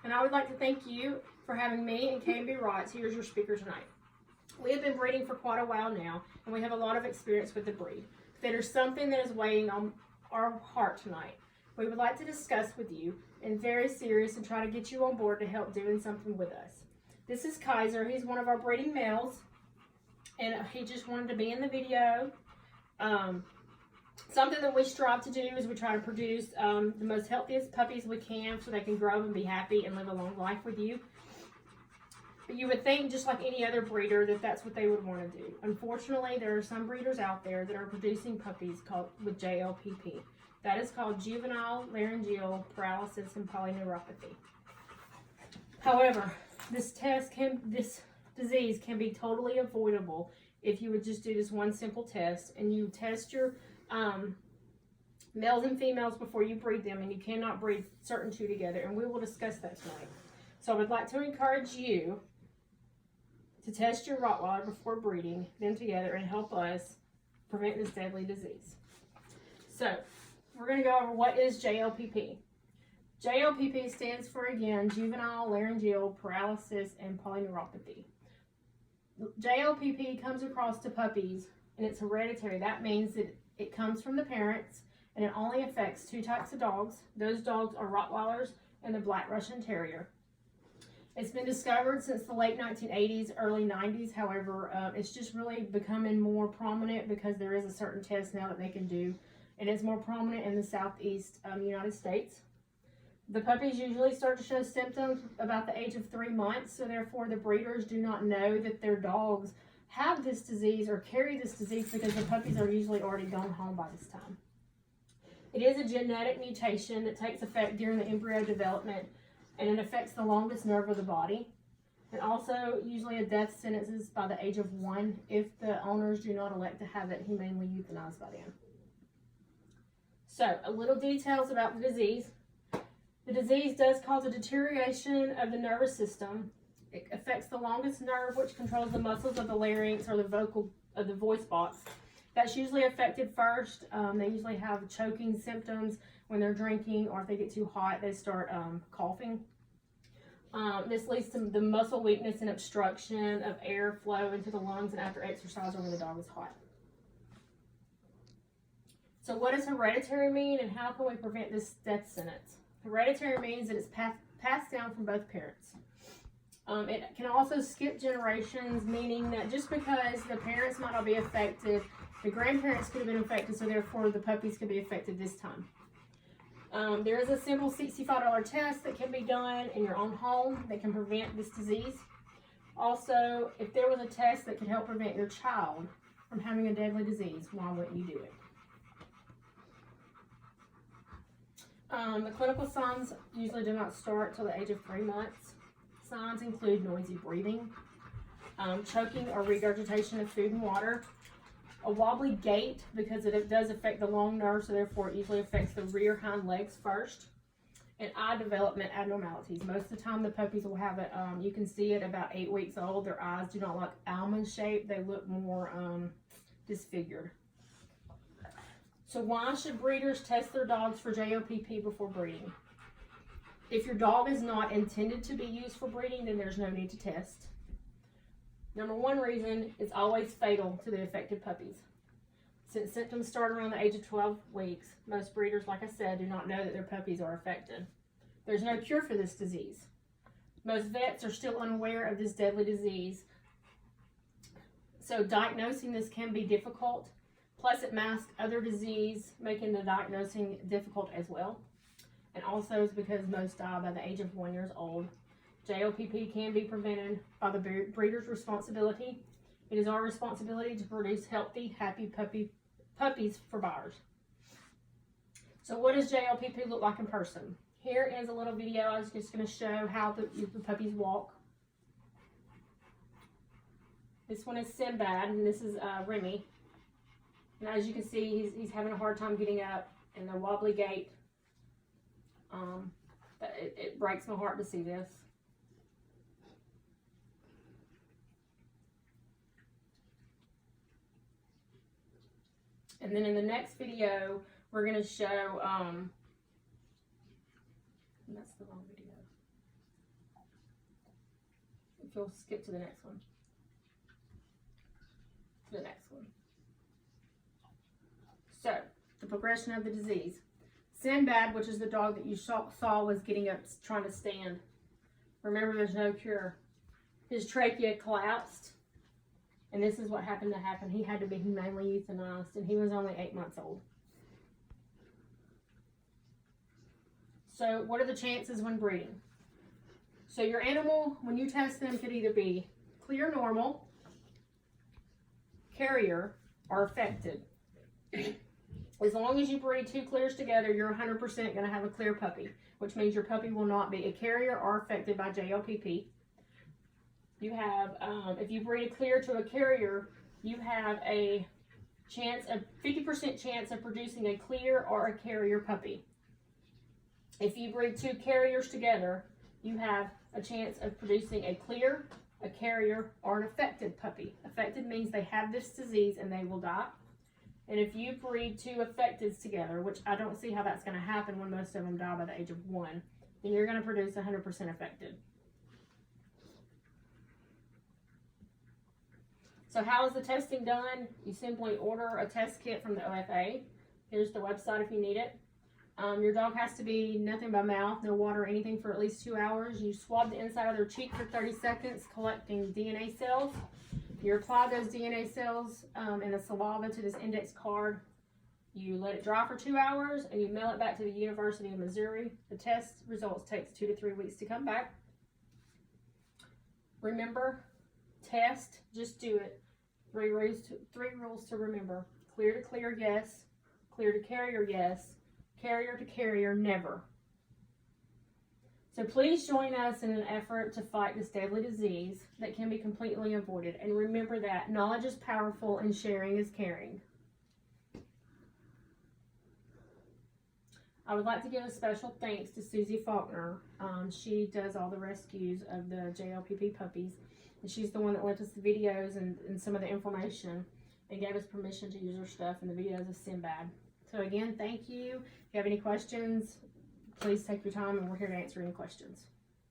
and I would like to thank you for having me and K&B Rots here as your speaker tonight. We have been breeding for quite a while now, and we have a lot of experience with the breed. But there's something that is weighing on our heart tonight. We would like to discuss with you, and very serious, and try to get you on board to help doing something with us. This is Kaiser. He's one of our breeding males, and he just wanted to be in the video. Something that we strive to do is we try to produce the most healthiest puppies we can so they can grow and be happy and live a long life with you. But you would think, just like any other breeder, that that's what they would want to do. Unfortunately, there are some breeders out there that are producing puppies with JLPP. That is called juvenile laryngeal paralysis and polyneuropathy. However, this disease can be totally avoidable if you would just do this one simple test, and you test your males and females before you breed them, and you cannot breed certain two together, and we will discuss that tonight. So I would like to encourage you to test your Rottweiler before breeding them together and help us prevent this deadly disease. So we're going to go over what is JLPP. JLPP stands for, again, juvenile laryngeal paralysis and polyneuropathy. JLPP comes across to puppies, and it's hereditary. That means that it comes from the parents, and it only affects two types of dogs. Those dogs are Rottweilers and the Black Russian Terrier. It's been discovered since the late 1980s, early 90s. However, it's just really becoming more prominent because there is a certain test now that they can do, and it's more prominent in the southeast United States. The puppies usually start to show symptoms about the age of 3 months, so therefore the breeders do not know that their dogs have this disease or carry this disease because the puppies are usually already gone home by this time. It is a genetic mutation that takes effect during the embryo development, and it affects the longest nerve of the body. And also, usually a death sentence is by the age of 1 if the owners do not elect to have it humanely euthanized by them. So, a little details about the disease. The disease does cause a deterioration of the nervous system. It affects the longest nerve, which controls the muscles of the larynx or the voice box. That's usually affected first. They usually have choking symptoms when they're drinking, or if they get too hot, they start coughing. This leads to the muscle weakness and obstruction of airflow into the lungs and after exercise or when the dog is hot. So what does hereditary mean, and how can we prevent this death sentence? Hereditary means that it's passed down from both parents. It can also skip generations, meaning that just because the parents might not be affected, the grandparents could have been affected, so therefore the puppies could be affected this time. There is a simple $65 test that can be done in your own home that can prevent this disease. Also, if there was a test that could help prevent your child from having a deadly disease, why wouldn't you do it? The clinical signs usually do not start till the age of 3 months. Signs include noisy breathing, choking or regurgitation of food and water, a wobbly gait because it does affect the long nerve, so therefore it usually affects the rear hind legs first, and eye development abnormalities. Most of the time the puppies will have it, you can see it about 8 weeks old. Their eyes do not look almond shaped, they look more disfigured. So why should breeders test their dogs for JLPP before breeding? If your dog is not intended to be used for breeding, then there's no need to test. Number one reason, it's always fatal to the affected puppies. Since symptoms start around the age of 12 weeks, most breeders, like I said, do not know that their puppies are affected. There's no cure for this disease. Most vets are still unaware of this deadly disease. So diagnosing this can be difficult. Plus it masks other disease, making the diagnosing difficult as well. And also it's because most die by the age of 1 year old. JLPP can be prevented by the breeder's responsibility. It is our responsibility to produce healthy, happy puppies for buyers. So what does JLPP look like in person? Here is a little video. I was just going to show how the puppies walk. This one is Sinbad, and this is Remy. And as you can see, he's having a hard time getting up, and the wobbly gait. It breaks my heart to see this. And then in the next video, we're going to show, that's the wrong video. if you'll skip to the next one. To the next one. So, the progression of the disease. Sinbad, which is the dog that you saw was getting up, trying to stand. Remember, there's no cure. His trachea collapsed, and this is what happened to happen. He had to be humanely euthanized, and he was only 8 months old. So, what are the chances when breeding? So, your animal, when you test them, could either be clear normal, carrier, or affected. As long as you breed 2 clears together, you're 100% going to have a clear puppy, which means your puppy will not be a carrier or affected by JLPP. You have, if you breed a clear to a carrier, you have a 50% chance of producing a clear or a carrier puppy. If you breed 2 carriers together, you have a chance of producing a clear, a carrier, or an affected puppy. Affected means they have this disease and they will die. And if you breed 2 affecteds together, which I don't see how that's going to happen when most of them die by the age of 1, then you're going to produce 100% affected. So how is the testing done? You simply order a test kit from the OFA. Here's the website if you need it. Your dog has to be nothing but mouth, no water or anything for at least 2 hours. You swab the inside of their cheek for 30 seconds, collecting DNA cells. You apply those DNA cells in the saliva to this index card. You let it dry for 2 hours, and you mail it back to the University of Missouri. The test results takes 2 to 3 weeks to come back. Remember, test, just do it. 3 rules to remember. Clear to clear, yes. Clear to carrier, yes. Carrier to carrier, never. So please join us in an effort to fight this deadly disease that can be completely avoided. And remember that knowledge is powerful and sharing is caring. I would like to give a special thanks to Susie Faulkner. She does all the rescues of the JLPP puppies. And she's the one that lent us the videos and some of the information and gave us permission to use her stuff in the videos of Sinbad. So again, thank you. If you have any questions, please take your time and we're here to answer any questions.